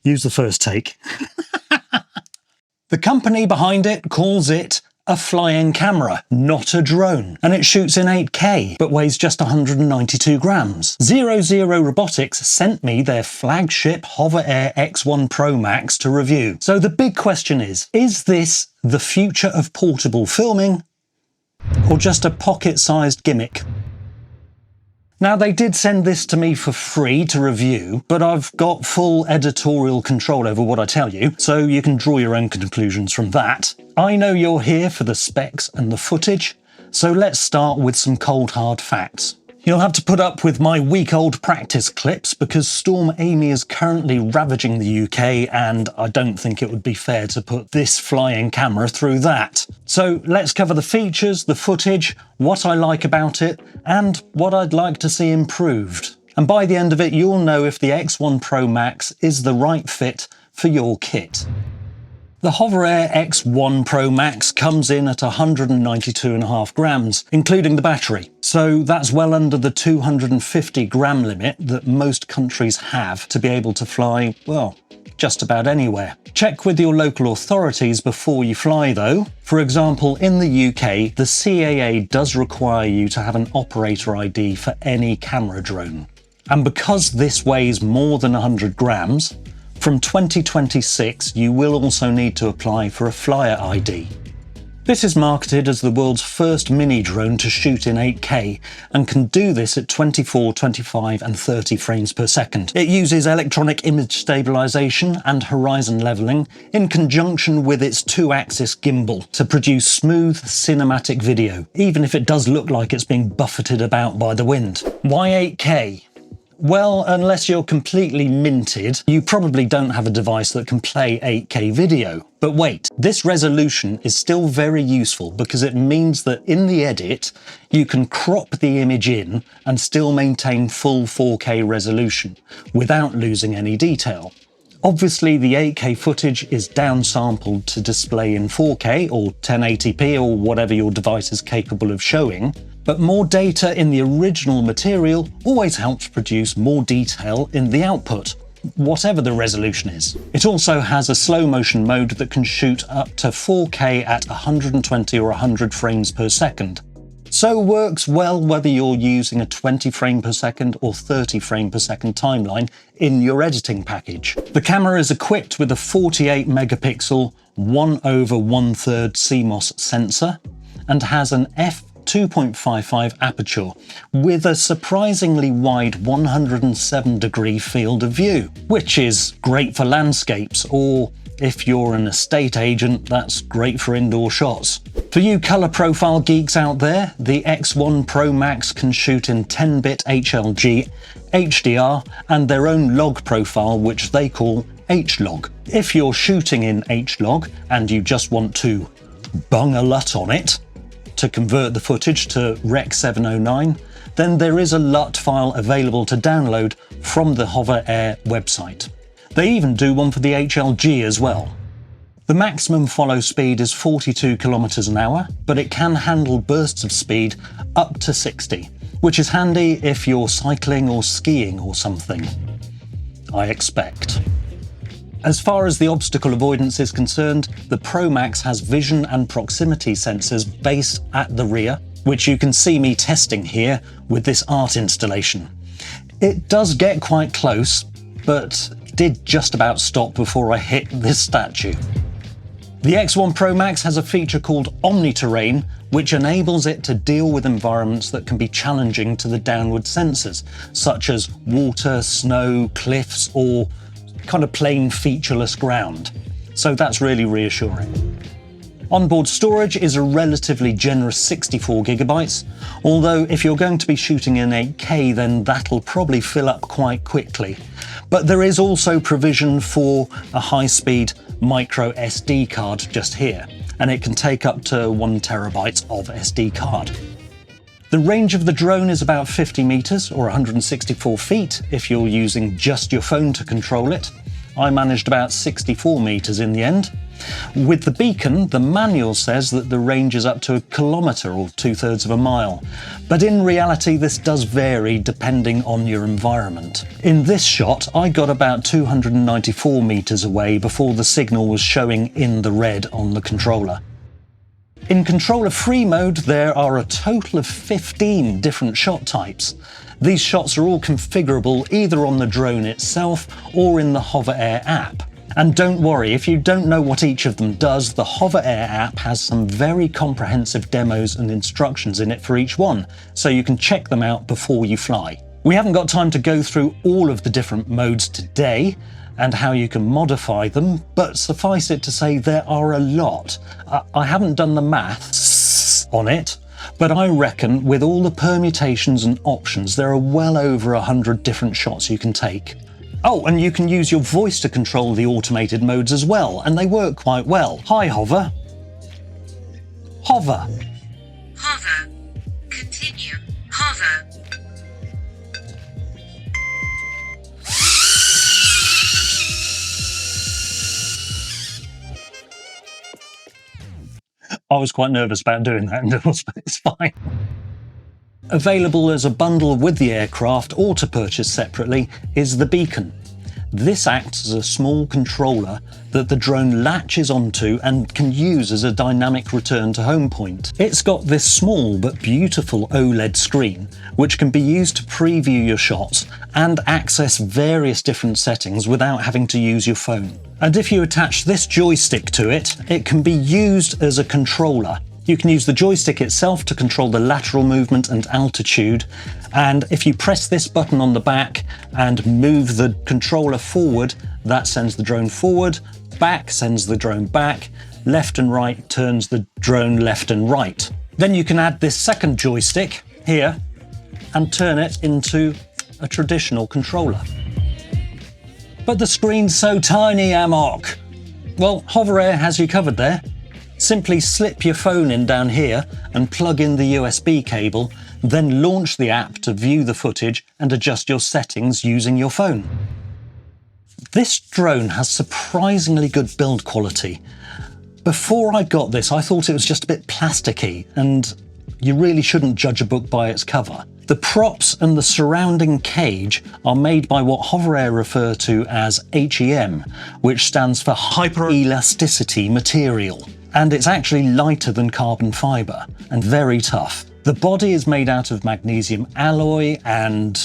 use the first take. The company behind it calls it a flying camera, not a drone, and it shoots in 8K, but weighs just 192 grams. 00 Robotics sent me their flagship HoverAir X1 ProMax to review. So the big question is this the future of portable filming, or just a pocket-sized gimmick? Now, they did send this to me for free to review, but I've got full editorial control over what I tell you, so you can draw your own conclusions from that. I know you're here for the specs and the footage, so let's start with some cold hard facts. You'll have to put up with my week-old practice clips because Storm Amy is currently ravaging the UK, and I don't think it would be fair to put this flying camera through that. So let's cover the features, the footage, what I like about it, and what I'd like to see improved. And by the end of it, you'll know if the X1 ProMax is the right fit for your kit. The HoverAir X1 ProMax comes in at 192.5 grams, including the battery. So that's well under the 250 gram limit that most countries have to be able to fly, well, just about anywhere. Check with your local authorities before you fly though. For example, in the UK, the CAA does require you to have an operator ID for any camera drone. And because this weighs more than 100 grams, from 2026, you will also need to apply for a flyer ID. This is marketed as the world's first mini drone to shoot in 8K and can do this at 24, 25 and 30 frames per second. It uses electronic image stabilization and horizon leveling in conjunction with its 2-axis gimbal to produce smooth cinematic video, even if it does look like it's being buffeted about by the wind. Why 8K? Well, unless you're completely minted, you probably don't have a device that can play 8K video. But wait, this resolution is still very useful because it means that in the edit, you can crop the image in and still maintain full 4K resolution without losing any detail. Obviously, the 8K footage is downsampled to display in 4K or 1080p or whatever your device is capable of showing, but more data in the original material always helps produce more detail in the output, whatever the resolution is. It also has a slow motion mode that can shoot up to 4K at 120 or 100 frames per second. So works well whether you're using a 20 frame per second or 30 frame per second timeline in your editing package. The camera is equipped with a 48 megapixel 1/1/3 CMOS sensor and has an f2.55 aperture with a surprisingly wide 107 degree field of view, which is great for landscapes, or if you're an estate agent, that's great for indoor shots. For you colour profile geeks out there, the X1 ProMax can shoot in 10-bit HLG, HDR and their own log profile, which they call H-log. If you're shooting in H-log and you just want to bung a LUT on it to convert the footage to Rec 709, then there is a LUT file available to download from the HoverAir website. They even do one for the HLG as well. The maximum follow speed is 42 kilometers an hour, but it can handle bursts of speed up to 60, which is handy if you're cycling or skiing or something, I expect. As far as the obstacle avoidance is concerned, the ProMax has vision and proximity sensors based at the rear, which you can see me testing here with this art installation. It does get quite close, but did just about stop before I hit this statue. The X1 ProMax has a feature called Omni-Terrain, which enables it to deal with environments that can be challenging to the downward sensors, such as water, snow, cliffs, or kind of plain featureless ground. So that's really reassuring. Onboard storage is a relatively generous 64 gigabytes, although if you're going to be shooting in 8K, then that'll probably fill up quite quickly. But there is also provision for a high-speed micro SD card just here, and it can take up to 1 terabyte of SD card. The range of the drone is about 50 meters or 164 feet if you're using just your phone to control it. I managed about 64 meters in the end. With the Beacon, the manual says that the range is up to 1 kilometre or 2/3 of a mile, but in reality this does vary depending on your environment. In this shot, I got about 294 metres away before the signal was showing in the red on the controller. In controller-free mode, there are a total of 15 different shot types. These shots are all configurable either on the drone itself or in the HoverAir app. And don't worry, if you don't know what each of them does, the HoverAir app has some very comprehensive demos and instructions in it for each one, so you can check them out before you fly. We haven't got time to go through all of the different modes today and how you can modify them, but suffice it to say there are a lot. I haven't done the maths on it, but I reckon with all the permutations and options, there are well over 100 different shots you can take. Oh, and you can use your voice to control the automated modes as well, and they work quite well. Hi, Hover. Hover. Hover. Continue. Hover. I was quite nervous about doing that indoors, but it's fine. Available as a bundle with the aircraft or to purchase separately is the Beacon. This acts as a small controller that the drone latches onto and can use as a dynamic return to home point. It's got this small but beautiful OLED screen which can be used to preview your shots and access various different settings without having to use your phone. And if you attach this joystick to it, it can be used as a controller. You can use the joystick itself to control the lateral movement and altitude, and if you press this button on the back and move the controller forward, that sends the drone forward, back sends the drone back, left and right turns the drone left and right. Then you can add this second joystick here and turn it into a traditional controller. But the screen's so tiny, Amok! Well, HoverAir has you covered there. Simply slip your phone in down here and plug in the USB cable, then launch the app to view the footage and adjust your settings using your phone. This drone has surprisingly good build quality. Before I got this, I thought it was just a bit plasticky, and you really shouldn't judge a book by its cover. The props and the surrounding cage are made by what HoverAir refer to as HEM, which stands for hyperelasticity material. And it's actually lighter than carbon fibre and very tough. The body is made out of magnesium alloy and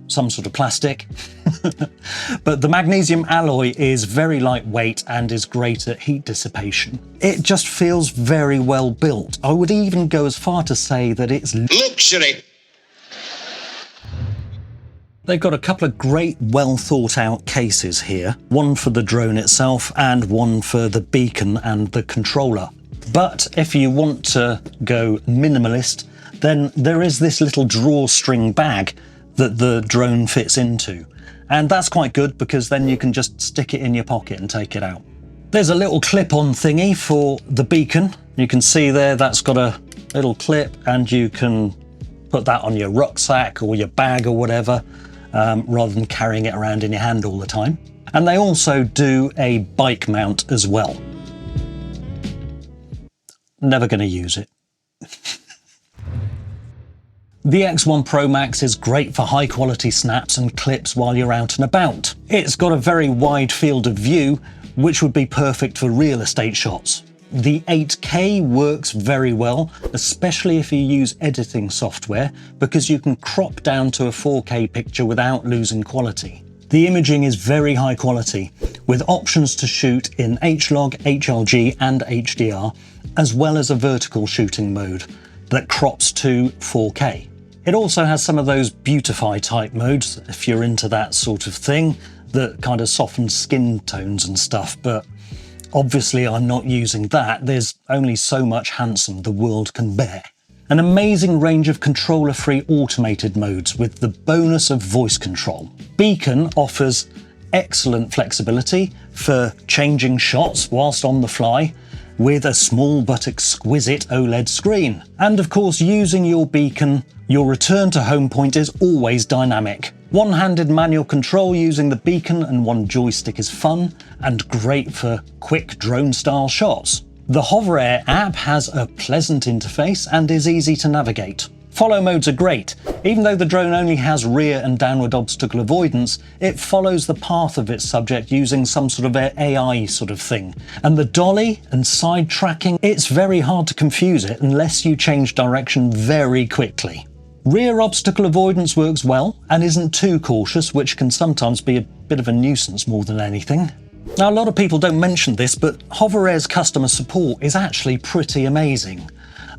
some sort of plastic. But the magnesium alloy is very lightweight and is great at heat dissipation. It just feels very well built. I would even go as far to say that it's luxury. They've got a couple of great, well thought out cases here, one for the drone itself and one for the Beacon and the controller. But if you want to go minimalist, then there is this little drawstring bag that the drone fits into. And that's quite good because then you can just stick it in your pocket and take it out. There's a little clip-on thingy for the Beacon. You can see there that's got a little clip and you can put that on your rucksack or your bag or whatever. Rather than carrying it around in your hand all the time. And they also do a bike mount as well. Never going to use it. The X1 ProMax is great for high quality snaps and clips while you're out and about. It's got a very wide field of view, which would be perfect for real estate shots. The 8K works very well, especially if you use editing software, because you can crop down to a 4K picture without losing quality. The imaging is very high quality, with options to shoot in HLOG, HLG and HDR, as well as a vertical shooting mode that crops to 4K. It also has some of those beautify type modes, if you're into that sort of thing, that kind of softens skin tones and stuff, but obviously I'm not using that. There's only so much handsome the world can bear. An amazing range of controller-free automated modes with the bonus of voice control. Beacon offers excellent flexibility for changing shots whilst on the fly with a small but exquisite OLED screen. And of course, using your Beacon, your return to home point is always dynamic. One-handed manual control using the beacon and one joystick is fun and great for quick drone-style shots. The HoverAir app has a pleasant interface and is easy to navigate. Follow modes are great. Even though the drone only has rear and downward obstacle avoidance, it follows the path of its subject using some sort of AI sort of thing. And the dolly and side tracking, it's very hard to confuse it unless you change direction very quickly. Rear obstacle avoidance works well and isn't too cautious, which can sometimes be a bit of a nuisance more than anything. Now, a lot of people don't mention this, but HoverAir's customer support is actually pretty amazing.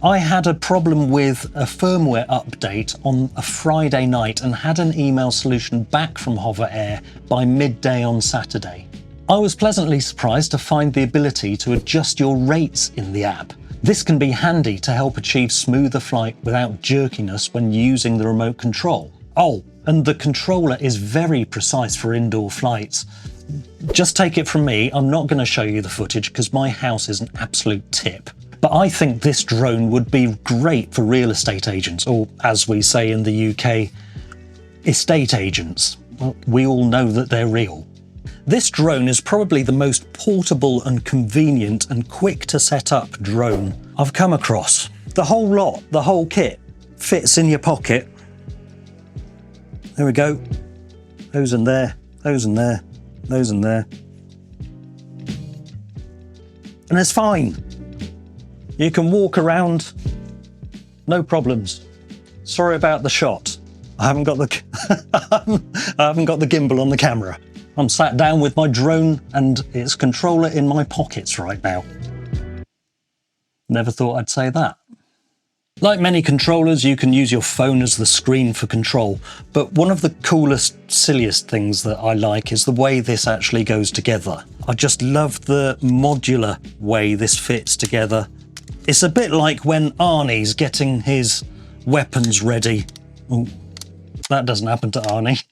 I had a problem with a firmware update on a Friday night and had an email solution back from HoverAir by midday on Saturday. I was pleasantly surprised to find the ability to adjust your rates in the app. This can be handy to help achieve smoother flight without jerkiness when using the remote control. Oh, and the controller is very precise for indoor flights. Just take it from me, I'm not going to show you the footage because my house is an absolute tip. But I think this drone would be great for real estate agents, or as we say in the UK, estate agents. Well, we all know that they're real. This drone is probably the most portable and convenient and quick to set up drone I've come across. The whole lot, the whole kit, fits in your pocket. There we go. Those in there, those in there, those in there. And it's fine. You can walk around, no problems. Sorry about the shot. I haven't got the I haven't got the gimbal on the camera. I'm sat down with my drone and its controller in my pockets right now. Never thought I'd say that. Like many controllers, you can use your phone as the screen for control, but one of the coolest, silliest things that I like is the way this actually goes together. I just love the modular way this fits together. It's a bit like when Arnie's getting his weapons ready. Ooh, that doesn't happen to Arnie.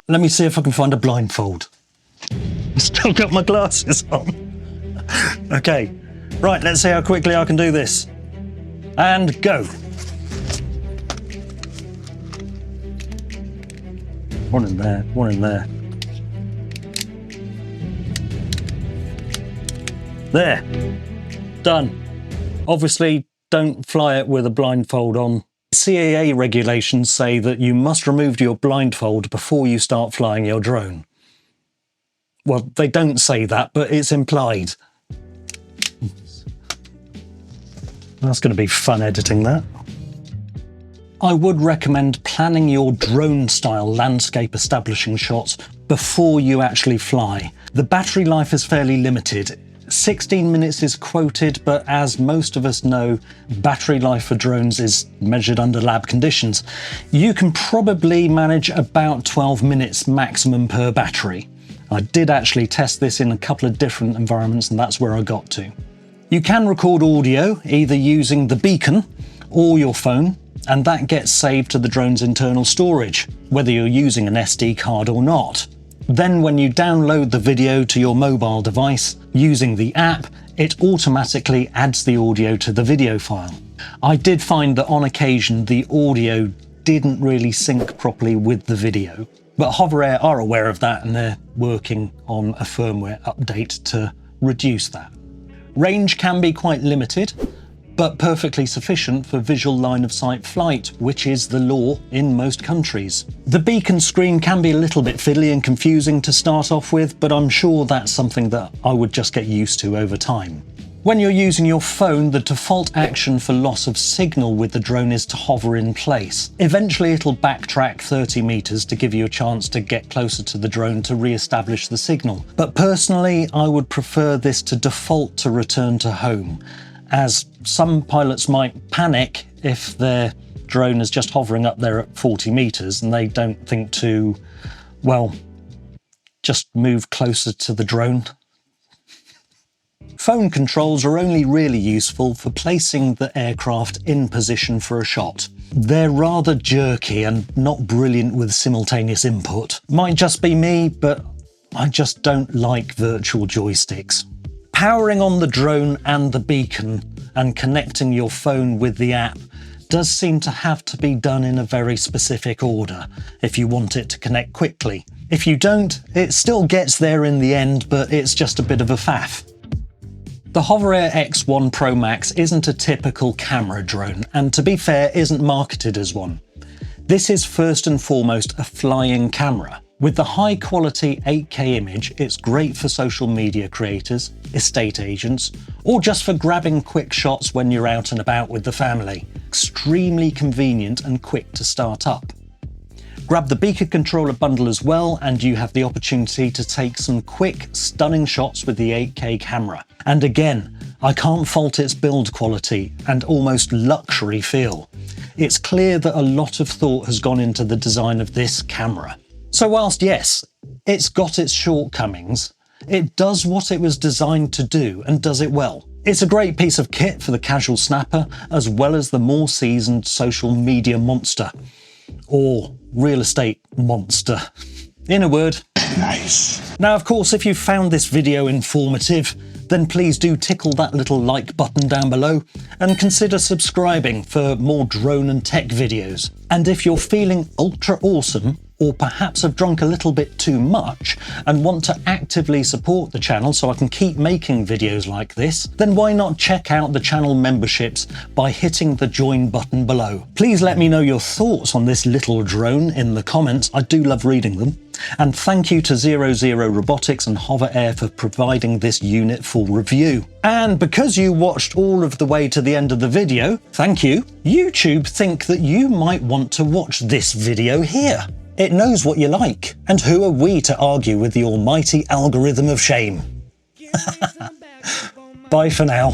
Let me see if I can find a blindfold. I've still got my glasses on. Okay, right, let's see how quickly I can do this. And go. One in there, one in there. There. Done. Obviously, don't fly it with a blindfold on. CAA regulations say that you must remove your blindfold before you start flying your drone. Well, they don't say that, but it's implied. That's going to be fun editing that. I would recommend planning your drone-style landscape establishing shots before you actually fly. The battery life is fairly limited. 16 minutes is quoted, but as most of us know, battery life for drones is measured under lab conditions. You can probably manage about 12 minutes maximum per battery. I did actually test this in a couple of different environments, and that's where I got to. You can record audio either using the beacon or your phone, and that gets saved to the drone's internal storage, whether you're using an SD card or not. Then when you download the video to your mobile device using the app, it automatically adds the audio to the video file. I did find that on occasion the audio didn't really sync properly with the video, but HoverAir are aware of that and they're working on a firmware update to reduce that. Range can be quite limited, but perfectly sufficient for visual line of sight flight, which is the law in most countries. The beacon screen can be a little bit fiddly and confusing to start off with, but I'm sure that's something that I would just get used to over time. When you're using your phone, the default action for loss of signal with the drone is to hover in place. Eventually it'll backtrack 30 meters to give you a chance to get closer to the drone to re-establish the signal. But personally, I would prefer this to default to return to home, as some pilots might panic if their drone is just hovering up there at 40 meters and they don't think to, well, just move closer to the drone. Phone controls are only really useful for placing the aircraft in position for a shot. They're rather jerky and not brilliant with simultaneous input. Might just be me, but I just don't like virtual joysticks. Powering on the drone and the beacon and connecting your phone with the app does seem to have to be done in a very specific order if you want it to connect quickly. If you don't, it still gets there in the end, but it's just a bit of a faff. The HoverAir X1 ProMax isn't a typical camera drone, and to be fair, isn't marketed as one. This is first and foremost a flying camera. With the high quality 8K image, it's great for social media creators, estate agents, or just for grabbing quick shots when you're out and about with the family. Extremely convenient and quick to start up. Grab the beaker controller bundle as well, and you have the opportunity to take some quick, stunning shots with the 8K camera. And again, I can't fault its build quality and almost luxury feel. It's clear that a lot of thought has gone into the design of this camera. So whilst yes, it's got its shortcomings, it does what it was designed to do and does it well. It's a great piece of kit for the casual snapper, as well as the more seasoned social media monster. Or real estate monster. In a word, nice. Now, of course, if you found this video informative, then please do tickle that little like button down below and consider subscribing for more drone and tech videos. And if you're feeling ultra awesome, or perhaps have drunk a little bit too much and want to actively support the channel so I can keep making videos like this, then why not check out the channel memberships by hitting the join button below. Please let me know your thoughts on this little drone in the comments. I do love reading them. And thank you to 00 Robotics and HoverAir for providing this unit for review. And because you watched all of the way to the end of the video, thank you, YouTube think that you might want to watch this video here. It knows what you like, and who are we to argue with the almighty algorithm of shame? Bye for now.